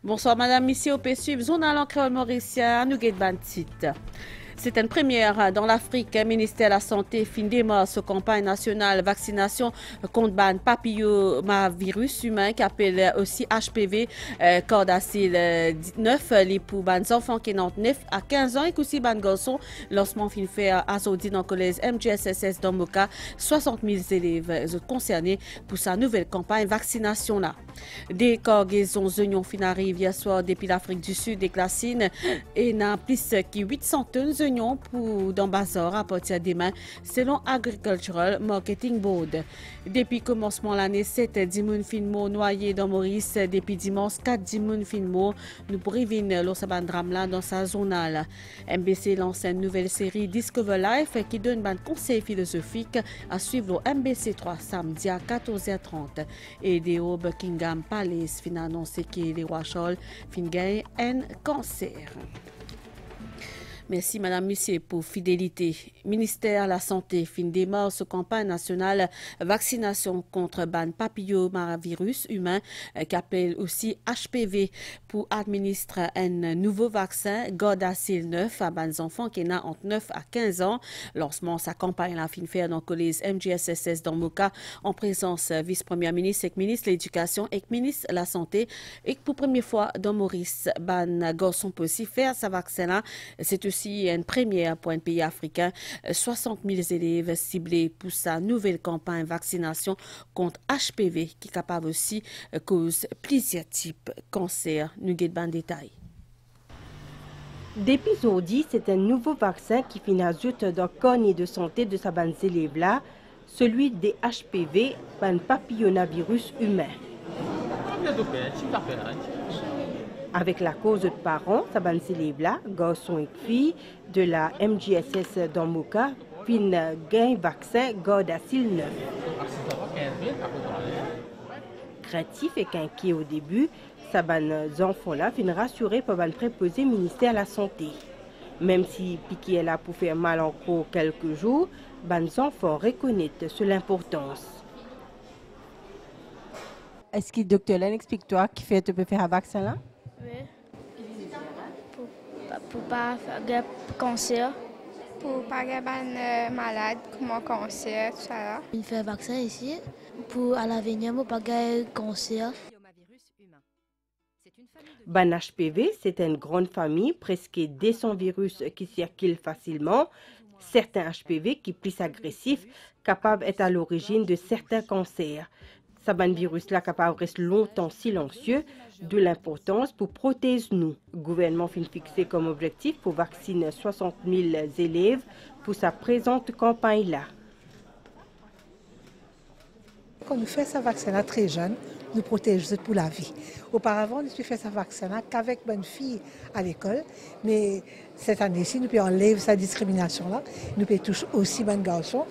Bonsoir Madame, Missy au PSU, journal en créole mauricien, nous guide bantit. C'est une première dans l'Afrique. Le ministère de la Santé fin démarre sa campagne nationale vaccination contre le papillomavirus humain qui appelle aussi HPV, cordacille 9, les pour les enfants qui ont 9 à 15 ans et aussi les garçons. Lancement fin fait à Saudi dans le collège MGSSS dans Moka. 60 000 élèves concernés pour sa nouvelle campagne vaccination là. Des cargaisons oignons fin arrivent hier soir depuis l'Afrique du Sud des Classines et n'a plus que 800 tonnes d'oignons pour dans bazar à partir des mains selon Agricultural Marketing Board. Depuis commencement l'année 7 10 finmo noyés dans Maurice depuis dimanche 4 10 finmo nous prévenir l'Osaban drame là dans sa zonale. MBC lance une nouvelle série Discover Life qui donne un conseil philosophique à suivre au MBC 3 samedi à 14h30 et des Buckingham Palace fin annoncé que les rois Charles fin gagne un cancer. Merci Madame Monsieur pour fidélité. Ministère de la Santé fin démarre sa campagne nationale vaccination contre le papillomavirus humain qui appelle aussi HPV pour administrer un nouveau vaccin Gardasil 9 à les enfants qui ont entre 9 à 15 ans. Lancement sa campagne la fin faire dans le collège MGSSS dans Moka en présence vice-première ministre et ministre de l'Éducation et ministre de la Santé et pour première fois dans Maurice ban garçon peut aussi faire sa vaccin là. C'est aussi une première pour un pays africain. 60 000 élèves ciblés pour sa nouvelle campagne vaccination contre HPV qui est capable aussi cause plusieurs types cancer. Nous guettons en détail. Depuis aujourd'hui, c'est un nouveau vaccin qui finit ajoute dans le carnet de santé de sa bande élèves là, celui des HPV, un papillomavirus humain. Avec la cause de parents, sa bande élèves là, garçons et filles de la MGSS dans Moka, fin gain vaccin Gardasil 9. Créatif et inquiet au début, sa bande enfants là fin rassurés par le préposé ministère de la Santé. Même si piqué est là pour faire mal encore quelques jours, les enfants reconnaissent sur l'importance. Est-ce que le docteur explique-toi qui fait tu peux faire un vaccin là? Oui. Pour pas faire cancer. Pour pas être malade comme un cancer, tout ça. Il fait un vaccin ici pour à l'avenir pour pas faire cancer. Ban HPV, c'est une grande famille, presque 200 virus qui circulent facilement. Certains HPV qui sont plus agressifs, capables d'être à l'origine de certains cancers. Ce virus-là capable de rester longtemps silencieux, de l'importance pour protéger nous. Le gouvernement fin fixé comme objectif pour vacciner 60 000 élèves pour sa présente campagne-là. Quand nous faisons ce vaccin-là très jeune, nous protégeons pour la vie. Auparavant, nous faisons ce vaccin-là qu'avec bonne fille à l'école, mais cette année-ci, nous pouvons enlever cette discrimination-là. Nous pouvons toucher aussi bonnes garçons,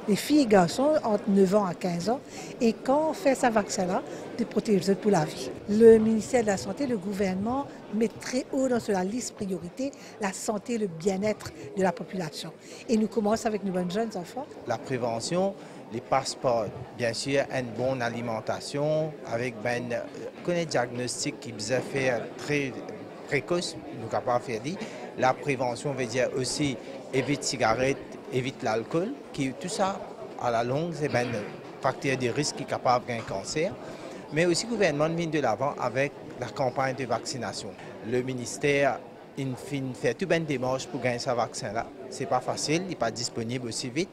les filles et garçons entre 9 ans à 15 ans. Et quand on fait ce vaccin-là, nous protégeons pour la vie. Le ministère de la Santé, le gouvernement, met très haut dans la liste priorité la santé et le bien-être de la population. Et nous commençons avec nos bonnes jeunes enfants. La prévention, les passeports, bien sûr, une bonne alimentation, avec un diagnostic qui nous a fait très précoce, nous sommes capables de faire. La prévention veut dire aussi éviter cigarettes, éviter l'alcool, qui tout ça, à la longue, c'est un facteur de risque qui est capable d'un cancer. Mais aussi, le gouvernement vient de l'avant avec la campagne de vaccination. Le ministère fait tout une démarche pour gagner ce vaccin-là. Ce n'est pas facile, il n'est pas disponible aussi vite.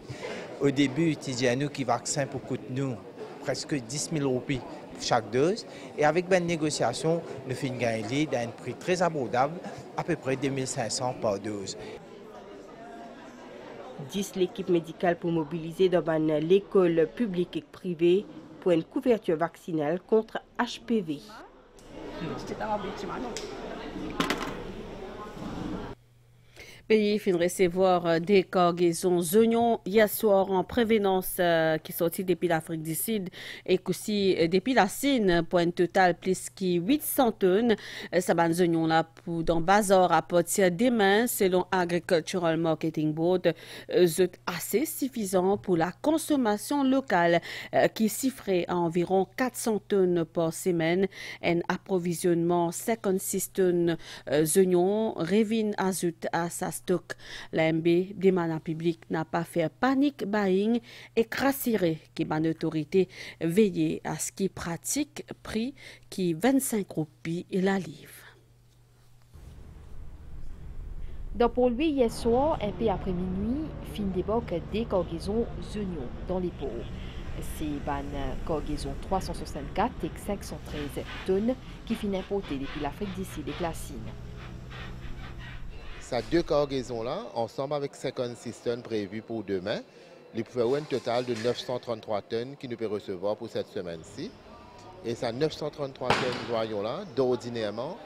Au début, il dit à nous que le vaccin pour coûter nous presque 10 000 roupies pour chaque dose. Et avec une négociation, nous faisons gagner d'un prix très abordable, à peu près 2 500 par dose. 10 l'équipe médicale pour mobiliser dans l'école publique et privée pour une couverture vaccinale contre HPV. Pays fin recevoir des cargaisons oignons hier soir en prévenance qui sorti depuis l'Afrique du Sud et aussi depuis la Chine pour un total plus que 800 tonnes. Ça ban oignons là pour dans bazar à partir demain selon Agricultural Marketing Board c'est assez suffisant pour la consommation locale qui chiffrait à environ 400 tonnes par semaine. Un approvisionnement 56 tonnes oignons revient ajoute à sa stock. L'AMB demande à public n'a pas fait panic buying et rassurer que ban autorité veiller à ce qui pratique prix qui 25 roupies et la livre. Dans lui, hier soir, un peu après minuit, fin débarque des cargaisons oignons dans les pots. C'est ban cargaison 364 et 513 tonnes qui finit importées depuis l'Afrique d'ici des Classines. Ces deux cargaisons-là, ensemble avec 56 tonnes prévues pour demain, ils peuvent avoir un total de 933 tonnes qui nous peut recevoir pour cette semaine-ci. Et ces 933 tonnes d'oignons-là, d'ordinairement,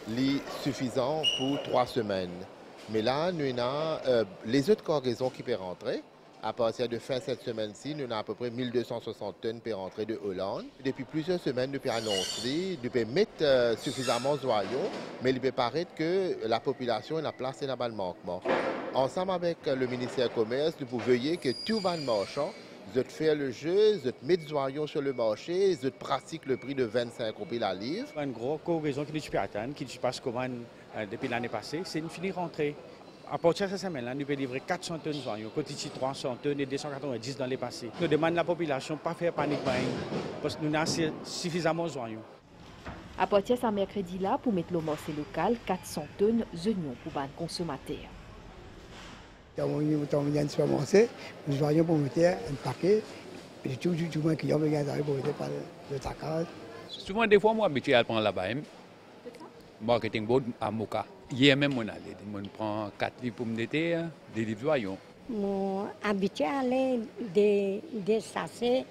sont suffisants pour 3 semaines. Mais là, nous avons les autres cargaisons qui peuvent rentrer. À partir de fin cette semaine-ci, nous avons à peu près 1260 tonnes qui peuvent rentrer de Hollande. Depuis plusieurs semaines, nous pouvons annoncer, nous pouvons mettre suffisamment d'oignons, mais il peut paraître que la population a placé dans le manquement. Ensemble avec le ministère du Commerce, nous pouvons veiller que tout le marchand fait le jeu, met des oignons sur le marché, pratique le prix de 25 roupies la livre. Une grosse cargaison qui nous attend, qui se passe commande depuis l'année passée, c'est une finie rentrée. À partir de cette semaine-là, nous pouvons livrer 400 tonnes d'oignons, côté 300 tonnes et 290 dans les passés. Nous demandons à la population de ne pas faire panique buying parce que nous avons suffisamment d'oignons. À partir de ce mercredi-là, pour mettre le marché local, 400 tonnes d'oignons pour les consommateurs. Nous oignons pour mettre un paquet, et tout le monde qui a besoin pour mettre par le tacage. Souvent, des fois, moi, habitué à prendre là-bas. Marketing board à Moka. Hier même, on prend 4 livres pour me déter, des livres d'oignons. Je suis habitué à aller des sachets,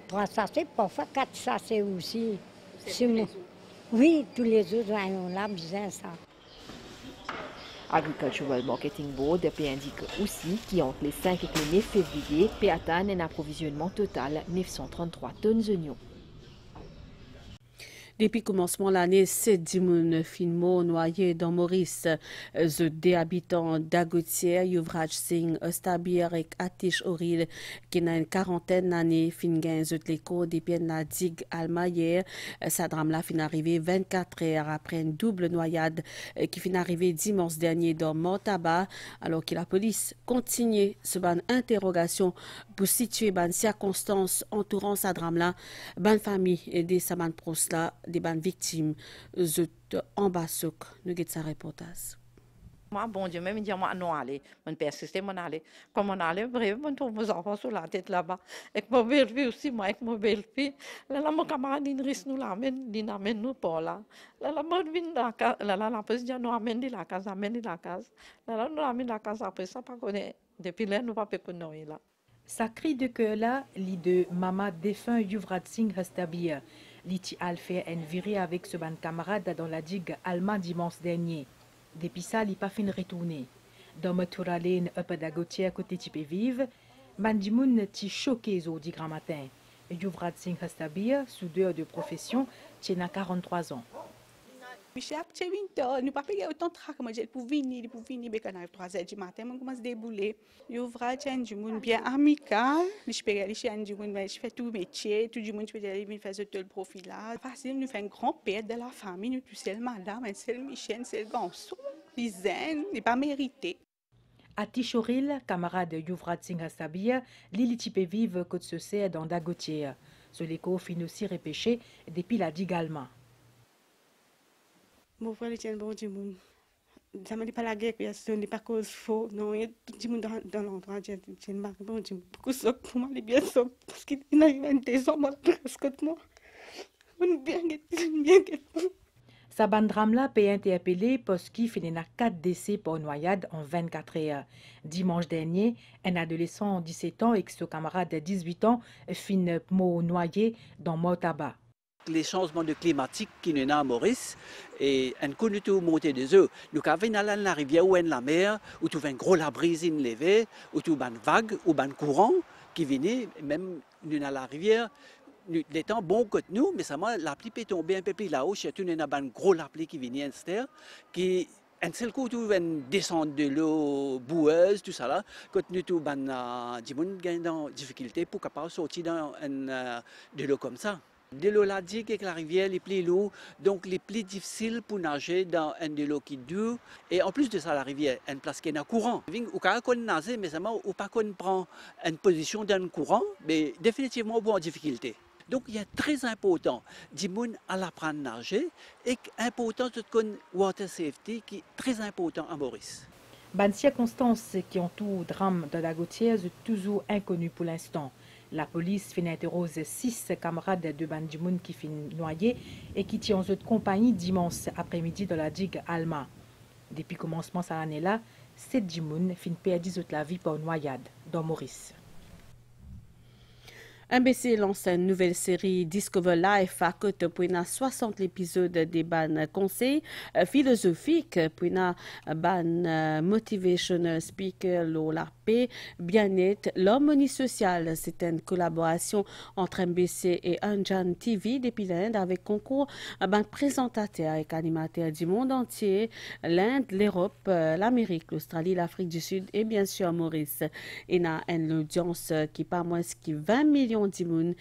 3 sachets, parfois 4 sachets aussi. Oui, tous les autres oignons là, besoin ça. Agricultural Marketing Board indique aussi qu'entre les 5 et le 9 février, peut atteindre un approvisionnement total 933 tonnes d'oignons. Depuis le commencement de l'année, 7 dimoun finmo noyés dans Maurice. Des habitants d'Agotière, Yuvraj Singh, Stabir et Atish Oril, qui n'a une quarantaine d'années, fin gain l'écho depuis la digue Almayer. Sa drame-là fin arrivé 24 heures après une double noyade qui fin arrivé dimanche dernier dans Montaba, alors que la police continue ce ban interrogation pour situer ban circonstances entourant sa drame-là, ban famille et des saman pros là, des ban victimes en bas souk. Nous avons sa reportage. Moi, bon Dieu, même dire moi non aller, mon persisté mon aller. Comme on allait, bref, on trouve mes enfants sur la tête là-bas. Avec mon belle-fille aussi, moi avec mon belle-fille. Là, mon camarade il risque nous l'amène, il amène nous pas là. Là, moi vient la casa, là, la police dit nous amène de la casa, amène de la casa. Là, nous amène la casa après ça pas connaît. Depuis là, nous pas connaître là. Ça crie de cœur là, lit de maman défunt Yuvraj Singh Hastabir. Liti al fait une virée avec ce ban camarade dans la digue Alma dimanche dernier. Depuis ça, il pas fin retourner. Dans Motoralen, un peu d'Agotière côté type vive, Mandimoun ti choqué au 10 grand matin. Yuvraj Singh Hastabir, soudeur de profession, tient 43 ans. Michel, c'est 20 heures. Nous pas payer autant de travail que moi pour venir, mais quand on 3 heures du matin, on commence à débouler. Yuvraj est un monde bien amical. Je peux aller chez un monde, je fais tout métier, tout le monde peut aller faire tout le profil là. Facile, nous fait un grand père de la famille, nous tous c'est le madame, c'est le Michel, c'est le garçon. Les zen, n'est pas mérité. Atish Oril, camarade de Yuvraj Singh Hastabir, Lili type vive côte se sert dans Dagotière. Ce l'écho finit aussi repêché depuis la digue Alma. Mon frère est un bon du monde. Ça ne dit pas la guerre, ce n'est pas cause faux. Non, il y a tout le monde dans l'endroit. J'ai une marque, bon, j'ai beaucoup de socs pour moi, les bien socs, parce qu'il arrive à des hommes presque moi. On bien que Sa bande drame-là peut interpeller parce qu'il finit 4 décès pour noyade en 24 heures. Dimanche dernier, un adolescent de 17 ans et son camarade de 18 ans finit noyé dans Montaba. les changements de climatique qui nous à Maurice et on connaît tout monter des eaux. Nous avons la rivière ou la mer où tu une gros la brise levée, où tu une vague ou un courant qui venait même nous à la rivière. Les temps bons que nous, mais ça la pluie peut tomber un peu plus là-haut, c'est une gros la pluie qui venait en qui un seul coup tu descendre de l'eau boueuse tout ça là quand nous tout dans difficulté pour capable sortir de l'eau comme ça. De l'eau là dit que la rivière est plus lourde, donc les plus difficile pour nager dans un de l'eau qui dure. Et en plus de ça, la rivière est une place qui est en courant. Ou quand on nage, mais ça ou pas qu'on prend une position dans le courant, mais définitivement on est en difficulté. Donc il est très important d'apprendre à nager et important de water safety qui est très important à Maurice. Les circonstances qui entourent le drame de la Gautière sont toujours inconnues pour l'instant. La police fait interroger 6 camarades de Bandimoun qui sont noyés et qui tiennent en compagnie dimanche après-midi dans la digue Alma. Depuis le commencement de cette année-là, 7 Dimoun fin perdu la vie par noyade dans Maurice. MBC lance une nouvelle série Discover Life à côté pour 60 épisodes des ban conseils philosophiques pour ban motivational speaker la paix, bien-être, l'harmonie sociale. C'est une collaboration entre MBC et Anjan TV depuis l'Inde avec concours ban présentateurs et animateurs du monde entier, l'Inde, l'Europe, l'Amérique, l'Australie, l'Afrique du Sud et bien sûr Maurice. Il y a une audience qui pas moins que 20 millions de monde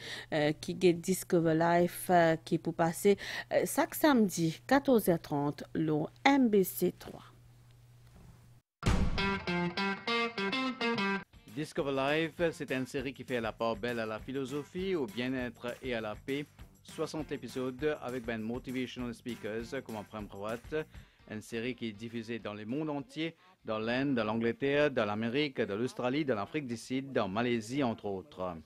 qui get Discover Life qui pour passer chaque samedi 14h30 le MBC 3. Discover Life, c'est une série qui fait la part belle à la philosophie, au bien-être et à la paix. 60 épisodes avec ben motivational speakers comme Prem Rawat. Une série qui est diffusée dans le monde entier, dans l'Inde, dans l'Angleterre, dans l'Amérique, dans l'Australie, dans l'Afrique du Sud, dans Malaisie entre autres.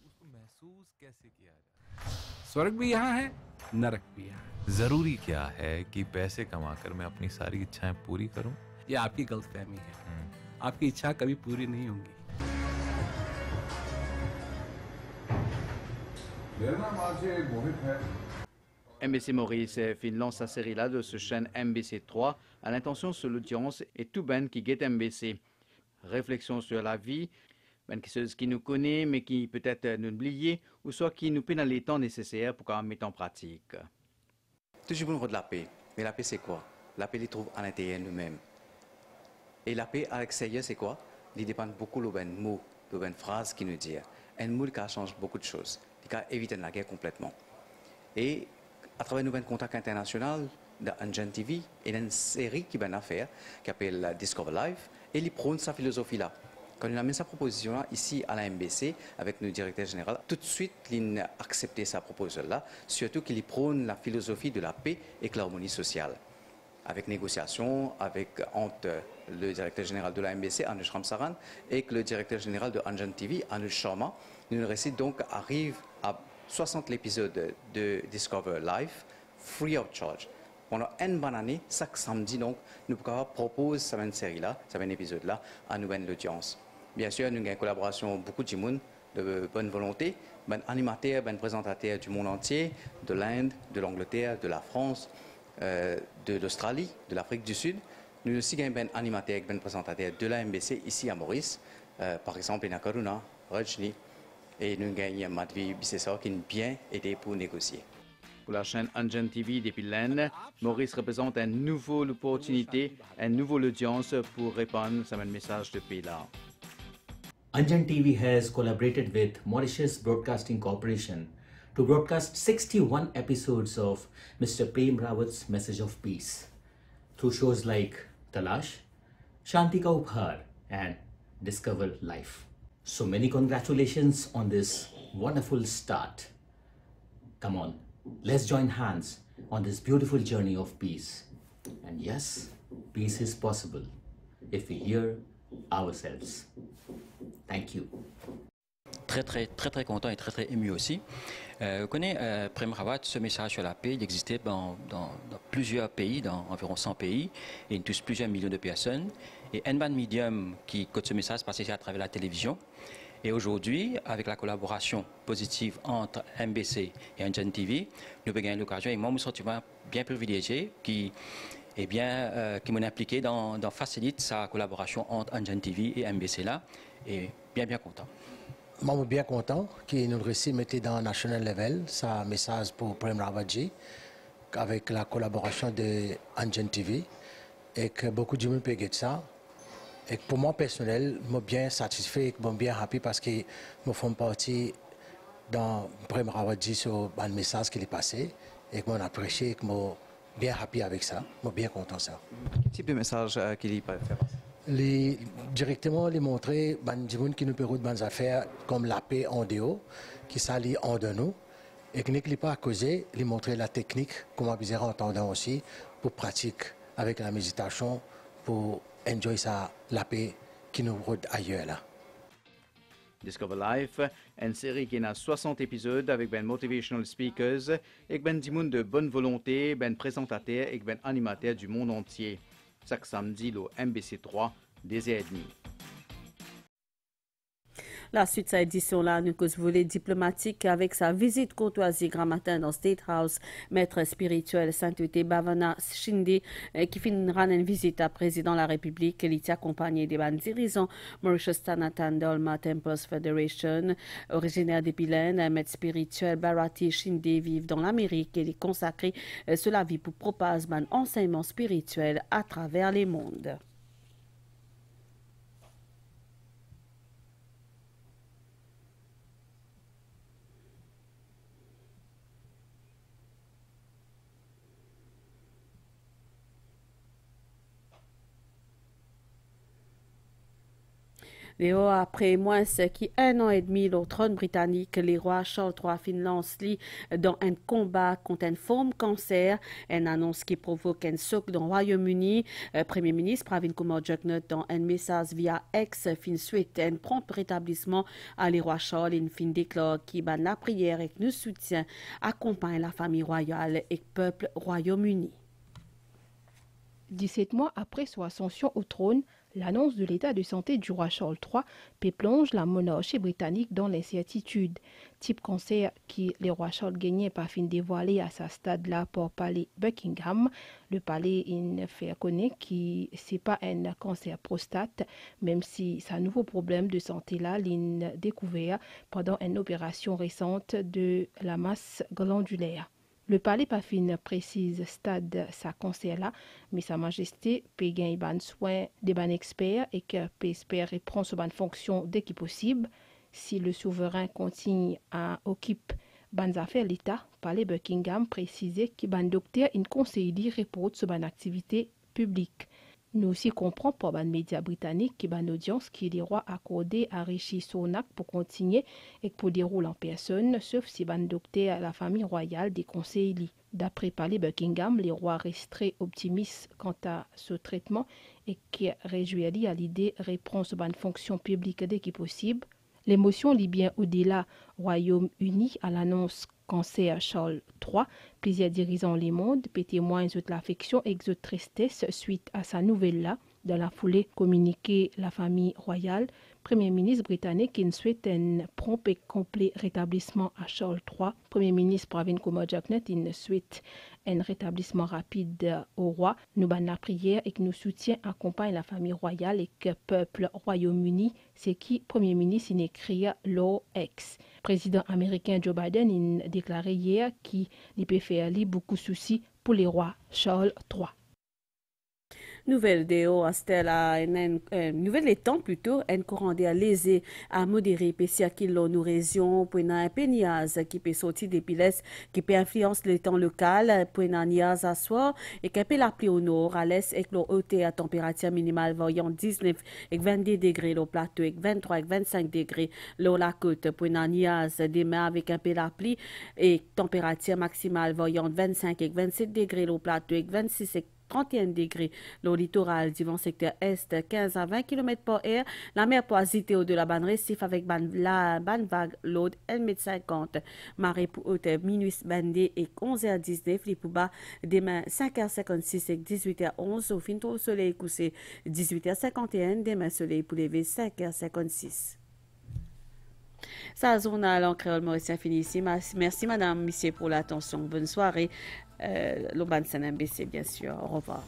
स्वर्ग भी यहाँ है, नरक भी यहाँ है। जरूरी क्या है कि पैसे कमाकर मैं अपनी सारी इच्छाएं पूरी करूं? ये आपकी गलतफहमी है। आपकी इच्छा कभी पूरी नहीं होंगी। मेरा नाम आज मोहित है। MBC Maurice lance sa série-là de ce chaîne MBC 3 à l'intention sur l'audience et tout ben qui guette MBC. Réflexion sur la vie, ben qui nous connaît mais qui peut-être nous oublie ou soit qui nous peine les temps nécessaires pour qu'on mette en pratique. Toujours bon de la paix. Mais la paix c'est quoi? La paix, il trouve à l'intérieur de nous-mêmes. Et la paix à l'extérieur c'est quoi? Il dépend beaucoup de mots, de phrases qui nous disent. Un mot qui change beaucoup de choses, qui évite la guerre complètement. Et à travers nos contacts internationaux de Anjan TV, il y a une série qui va faire qui s'appelle Discover Life et il prône sa philosophie-là. Quand on a mis sa proposition ici à la MBC avec nos directeurs généraux, tout de suite, il a accepté sa proposition-là, surtout qu'il prône la philosophie de la paix et de l'harmonie sociale. Avec négociation, entre le directeur général de la MBC, Anush Ramsaran, et le directeur général de Anjan TV, Anush Sharma, nous récit donc arrive à 60 épisodes de Discover Life, free of charge. Pendant une bonne année, chaque samedi, donc, nous proposons cette série-là, cet épisode-là, à nous l'audience. Bien sûr, nous avons une collaboration beaucoup de monde, de bonne volonté, ben animateurs, ben présentateurs du monde entier, de l'Inde, de l'Angleterre, de la France, de l'Australie, de l'Afrique du Sud. Nous aussi avons un animateur, ben présentateur de la MBC ici à Maurice, par exemple, Ina Karuna, Rajni, et nous avons Madhvi Bissessor qui nous bien aidé pour négocier. Pour la chaîne Anjan TV depuis l'Inde, Maurice représente une nouvelle opportunité, une nouvelle audience pour répandre ce message de pays-là. Anjan TV has collaborated with Mauritius Broadcasting Corporation to broadcast 61 episodes of Mr. Prem Rawat's Message of Peace through shows like Talash, Shanti Ka Uphaar and Discover Life. So many congratulations on this wonderful start. Come on, let's join hands on this beautiful journey of peace. And yes, peace is possible if we hear ourselves. Thank you. Très content et très ému aussi. Vous connaissez Prem Rawat, ce message sur la paix, il existait dans plusieurs pays, dans environ 100 pays, et il touche plusieurs millions de personnes. Et un ban médium qui, quand ce message passait à travers la télévision, Et aujourd'hui, avec la collaboration positive entre MBC et Anjan TV, nous avons gagné l'occasion et moi, je me sens bien privilégié qui m'ont impliqué dans faciliter sa collaboration entre Anjan TV et MBC là, et bien content. Je suis bien content que nous réussissons à mettre dans National Level ça message pour Prem Rawatji avec la collaboration de Anjan TV et que beaucoup de gens peuvent ça. Et pour moi personnel, je suis bien satisfait et bien happy parce que nous faisons partie dans Prem Rawatji sur le message qui est passé et que je apprécie et que je suis bien happy avec ça. Je suis bien content de ça. Quel type de message qu'il y a fait passer? Directement les montrer des gens qui nous permettent des affaires comme la paix en dehors, qui s'allient en de nous, et qui n'est pas à causer, les montrer la technique, comment bien entendant aussi, pour pratiquer avec la méditation, pour enjoy ça, la paix qui nous rôde ailleurs là. Discover Life, une série qui a 60 épisodes avec ben motivational speakers et ben des gens de bonne volonté, ben présentateurs et ben animateurs du monde entier. Chaque samedi, le MBC3, 10h30. La suite de cette édition-là, nous cause volet diplomatique avec sa visite courtoisie grand matin dans State House, maître spirituel Sainteté Bhavana Shinde, qui finira une visite à président de la République, qui est accompagné des dirigeants Mauritius Tanatan Dolma Temples Federation, originaire d'Epilène, maître spirituel Bharati Shinde vive dans l'Amérique et est consacré sur la vie pour propager un enseignement spirituel à travers les mondes. Léo, après moins qui un an et demi, le trône britannique, les rois Charles III Finlande dans un combat contre une forme cancer, une annonce qui provoque un choc dans le Royaume-Uni. Premier ministre Pravin Kumar Jugnauth dans un message via X fin suite un prompt rétablissement à les rois Charles une fin déclare qui ban la prière et nous soutient accompagne la famille royale et le peuple Royaume-Uni. 17 mois après son ascension au trône, l'annonce de l'état de santé du roi Charles III plonge la monarchie britannique dans l'incertitude. Type cancer qui les rois Charles gagnaient par fin dévoilé à sa stade là pour palais Buckingham. Le palais il fait connaître que c'est pas un cancer prostate, même si c'est un nouveau problème de santé là l'in découvert pendant une opération récente de la masse glandulaire. Le palais Pafine précise stade sa cancer là, mais sa majesté peut gagner ban soin des ban experts et que peut espérer prendre son ban fonction dès qu'il possible. Si le souverain continue à occuper ban affaires l'État, palais Buckingham précisait que ban docteur une conseiller report sur ban activité publique. Nous aussi comprenons pour les médias britanniques que ban audience qui les rois accordé à Rishi Sunak pour continuer et pour dérouler en personne, sauf si ban docteur la famille royale des conseillers. D'après palais Buckingham, les rois resteraient optimistes quant à ce traitement et qui réjouiraient à l'idée de reprendre ban fonction publique dès qu'il possible. L'émotion lie bien au-delà Royaume-Uni à l'annonce cancer Charles III. Plusieurs dirigeants les mondes témoignent de l'affection et de tristesse suite à sa nouvelle-là. Dans la foulée, communiqué la famille royale, Premier ministre britannique qui souhaite un prompt et complet rétablissement à Charles III. Premier ministre Pravin Kumar Jugnauth souhaite un rétablissement rapide au roi. Nous ban la prière et que nous soutient accompagne la famille royale et que peuple Royaume-Uni, c'est qui Premier ministre il écrit Law X. Président américain Joe Biden a déclaré hier qu'il peut faire beaucoup de soucis pour les rois Charles III. Nouvelle déo Astella, nouvelle étant plutôt un courant d'air lésé à modérer pesia kilo nous région pour un péniaz qui peut sortir des piles qui peut influencer le temps local pour un niaz à soir et qui peut la pluie au nord à l'est et l'eau haute à température minimale voyant 19 et 22 degrés le plateau et 23 et 25 degrés l'eau la côte pour un niaz demain avec un peu la pluie et température maximale voyant 25 et 27 degrés le plateau et 26 et 31 degrés. Le littoral du vent secteur est 15 à 20 km par heure. La mer peut agiter au-delà de la bande récif avec la bande vague l'eau 1,50 m. Marée pour haute minuit bandé et 11h19. Les pour bas demain 5h56 et 18h11. Au fin au soleil couché 18h51. Demain soleil pour lever 5h56. Ça, journal en créole mauricien fini ici. Merci madame, monsieur pour l'attention. Bonne soirée. L'Oban MBC, bien sûr. Au revoir.